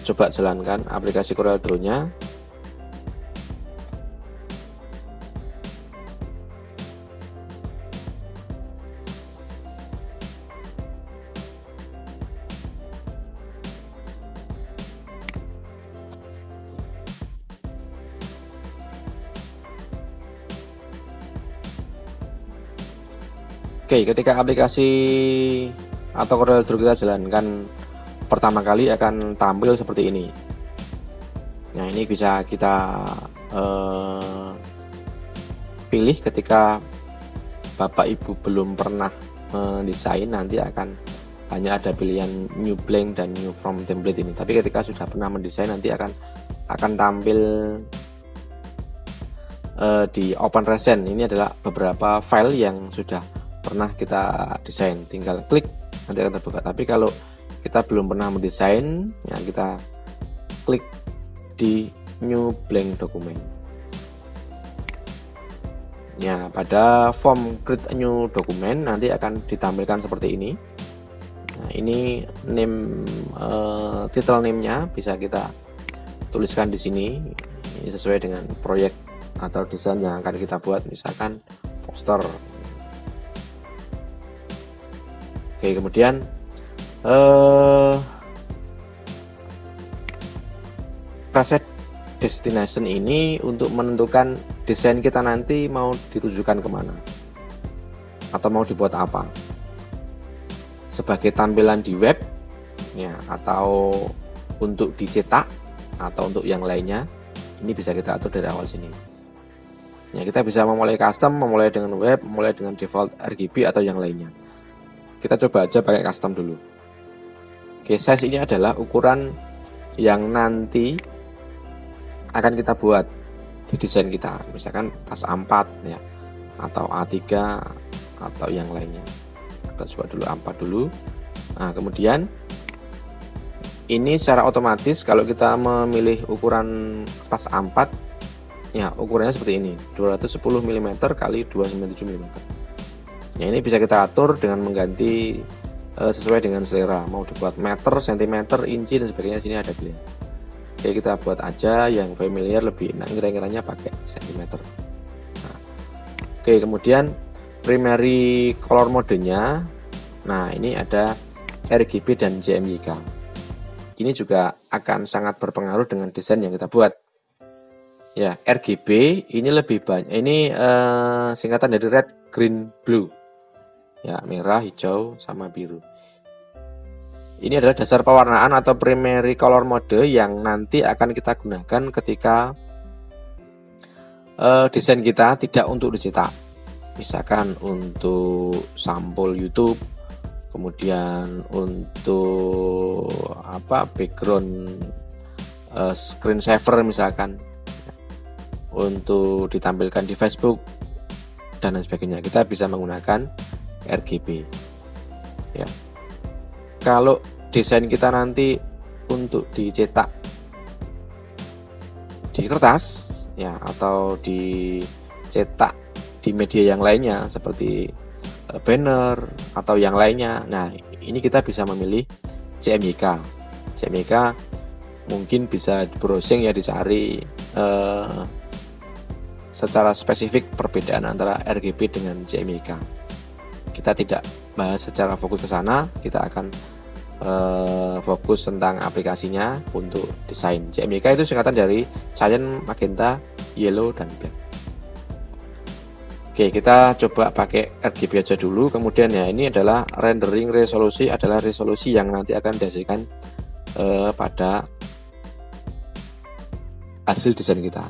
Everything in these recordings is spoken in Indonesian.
coba jalankan aplikasi Corel Draw-nya. Oke, ketika aplikasi atau Corel Draw kita jalankan pertama kali akan tampil seperti ini. Nah, ini bisa kita pilih ketika Bapak Ibu belum pernah mendesain, nanti akan hanya ada pilihan new blank dan new from template ini. Tapi ketika sudah pernah mendesain, nanti akan tampil di Open Recent. Ini adalah beberapa file yang sudah pernah kita desain, tinggal klik nanti akan terbuka. Tapi kalau kita belum pernah mendesain, ya kita klik di new blank document. Ya, pada form create a new document nanti akan ditampilkan seperti ini. Nah, ini name title name-nya bisa kita tuliskan di sini. Ini sesuai dengan proyek atau desain yang akan kita buat, misalkan poster. Oke, kemudian preset destination ini untuk menentukan desain kita nanti mau ditujukan kemana atau mau dibuat apa, sebagai tampilan di web ya, atau untuk dicetak atau untuk yang lainnya. Ini bisa kita atur dari awal sini ya. Kita bisa memulai custom, memulai dengan web, memulai dengan default RGB atau yang lainnya. Kita coba aja pakai custom dulu. Oke, size ini adalah ukuran yang nanti akan kita buat di desain kita, misalkan tas A4 ya, atau A3 atau yang lainnya. Kita coba dulu A4 dulu. Nah, kemudian ini secara otomatis kalau kita memilih ukuran tas A4 ya, ukurannya seperti ini, 210 mm kali 297 mm. Ya, ini bisa kita atur dengan mengganti sesuai dengan selera, mau dibuat meter, sentimeter, inci dan sebagainya. Sini ada pilihan. Oke, kita buat aja yang familiar, lebih enak kira-kiranya pakai sentimeter. Nah, oke, kemudian primary color modenya. Nah, ini ada RGB dan JMYK. Ini juga akan sangat berpengaruh dengan desain yang kita buat. Ya, RGB ini lebih banyak. Ini singkatan dari red, green, blue. Ya, merah, hijau, sama biru. Ini adalah dasar pewarnaan atau primary color mode yang nanti akan kita gunakan ketika desain kita tidak untuk dicetak. Misalkan untuk sampul YouTube, kemudian untuk background screensaver misalkan, untuk ditampilkan di Facebook dan lain sebagainya. Kita bisa menggunakan RGB ya. Kalau desain kita nanti untuk dicetak di kertas ya, atau dicetak di media yang lainnya seperti banner atau yang lainnya, nah ini kita bisa memilih JMYK. JMYK mungkin bisa browsing ya, dicari secara spesifik perbedaan antara RGB dengan JMYK. Kita tidak bahas secara fokus ke sana, kita akan fokus tentang aplikasinya untuk desain. JMYK itu singkatan dari cyan, magenta, yellow, dan black. Oke, kita coba pakai RGB aja dulu. Kemudian ya, ini adalah rendering resolusi, adalah resolusi yang nanti akan dihasilkan pada hasil desain kita.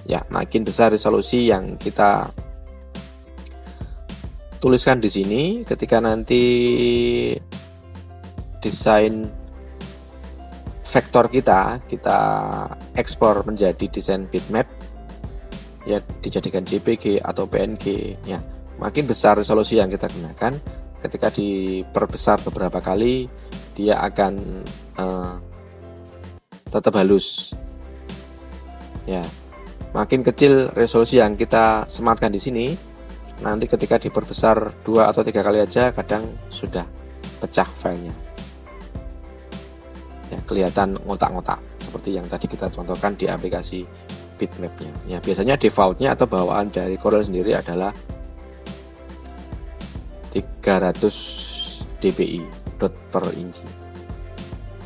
Ya, makin besar resolusi yang kita tuliskan di sini, ketika nanti desain vektor kita ekspor menjadi desain bitmap ya, dijadikan JPG atau PNG ya, makin besar resolusi yang kita gunakan. Ketika diperbesar beberapa kali, dia akan tetap halus ya. Makin kecil resolusi yang kita sematkan di sini, nanti ketika diperbesar 2 atau 3 kali aja kadang sudah pecah filenya ya, kelihatan ngotak-ngotak seperti yang tadi kita contohkan di aplikasi bitmapnya. Ya, biasanya defaultnya atau bawaan dari Corel sendiri adalah 300 dpi dot per inci.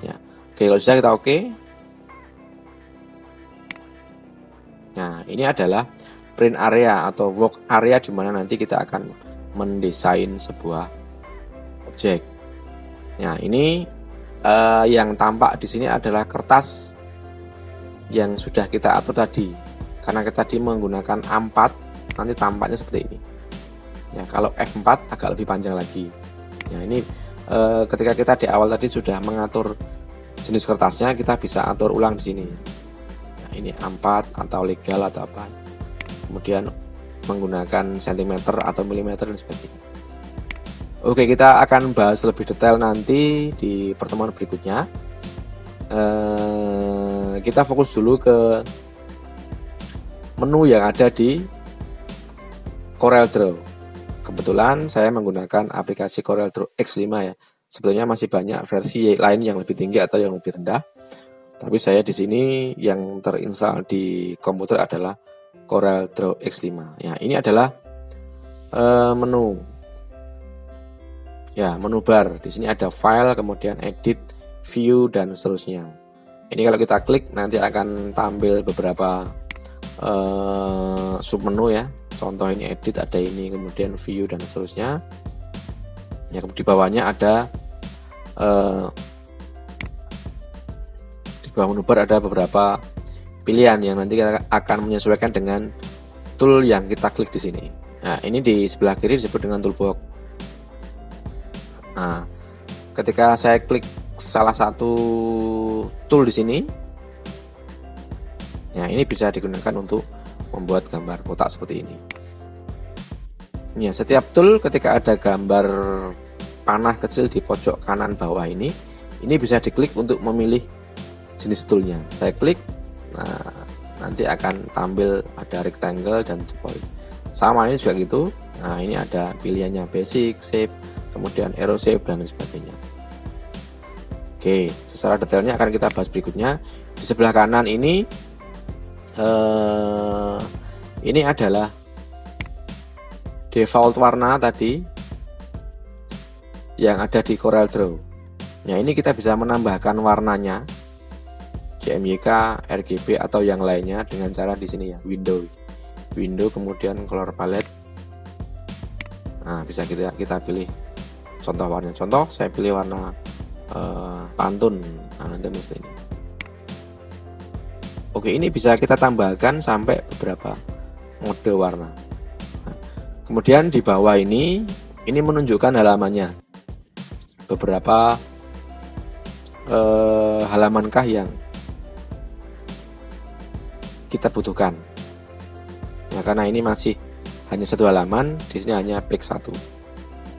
Ya, oke, kalau sudah kita oke. Nah, ini adalah print area atau work area di mana nanti kita akan mendesain sebuah objek. Nah, ini yang tampak di sini adalah kertas yang sudah kita atur tadi. Karena kita tadi menggunakan A4, nanti tampaknya seperti ini. Ya, kalau F4 agak lebih panjang lagi. Nah, ini ketika kita di awal tadi sudah mengatur jenis kertasnya, kita bisa atur ulang di sini. Nah, ini A4 atau legal atau apa. Kemudian menggunakan sentimeter atau milimeter dan sebagainya. Oke, kita akan bahas lebih detail nanti di pertemuan berikutnya. Kita fokus dulu ke menu yang ada di CorelDRAW. Kebetulan saya menggunakan aplikasi CorelDRAW X5 ya. Sebetulnya masih banyak versi lain yang lebih tinggi atau yang lebih rendah. Tapi saya di sini yang terinstall di komputer adalah CorelDRAW X5. Ya, ini adalah menu. Ya, menu bar. Di sini ada file, kemudian edit, view dan seterusnya. Ini kalau kita klik nanti akan tampil beberapa submenu ya. Contoh ini edit, ada ini, kemudian view dan seterusnya. Ya, di bawahnya ada di bawah menu bar ada beberapa pilihan yang nanti kita akan menyesuaikan dengan tool yang kita klik di sini. Nah, ini di sebelah kiri disebut dengan toolbox. Nah, ketika saya klik salah satu tool di sini, ya ini bisa digunakan untuk membuat gambar kotak seperti ini. Ya, setiap tool ketika ada gambar panah kecil di pojok kanan bawah ini bisa diklik untuk memilih jenis toolnya. Saya klik. Nah, nanti akan tampil ada rectangle dan point. Sama ini juga gitu. Nah, ini ada pilihannya basic, shape, kemudian arrow shape dan sebagainya. Oke, secara detailnya akan kita bahas berikutnya. Di sebelah kanan ini adalah default warna tadi yang ada di CorelDRAW. Nah, ini kita bisa menambahkan warnanya. JMYK, RGB atau yang lainnya dengan cara di sini ya, window kemudian color palette. Nah, bisa kita pilih contoh warna. Contoh saya pilih warna pantun. Nah, nanti mesti ini. Oke, ini bisa kita tambahkan sampai beberapa mode warna. Nah, kemudian di bawah ini menunjukkan halamannya. Beberapa halamankah yang kita butuhkan. Ya, karena ini masih hanya satu halaman, di sini hanya page 1.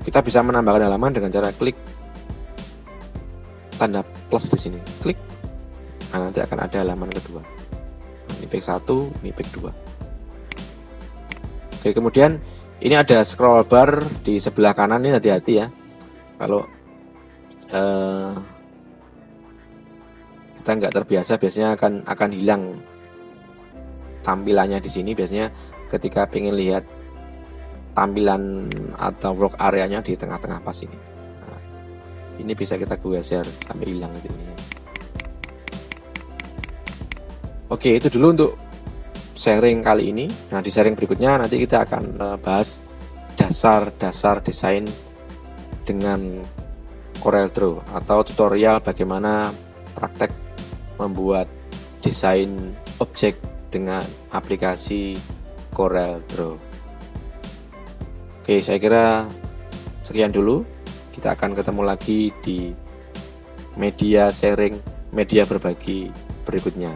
Kita bisa menambahkan halaman dengan cara klik tanda plus di sini. Klik. Nah, nanti akan ada halaman kedua. Nah, ini page 1, ini page 2. Oke, kemudian ini ada scroll bar di sebelah kanan, ini hati-hati ya. Kalau kita nggak terbiasa, biasanya akan hilang tampilannya di sini. Biasanya ketika pengen lihat tampilan atau work areanya di tengah-tengah pas ini. Nah, ini bisa kita geser sampai hilang gitu ini. Oke, itu dulu untuk sharing kali ini. Nah, di sharing berikutnya nanti kita akan bahas dasar-dasar desain dengan CorelDRAW atau tutorial bagaimana praktek membuat desain objek dengan aplikasi CorelDRAW. Oke, saya kira sekian dulu. Kita akan ketemu lagi di media sharing, media berbagi berikutnya.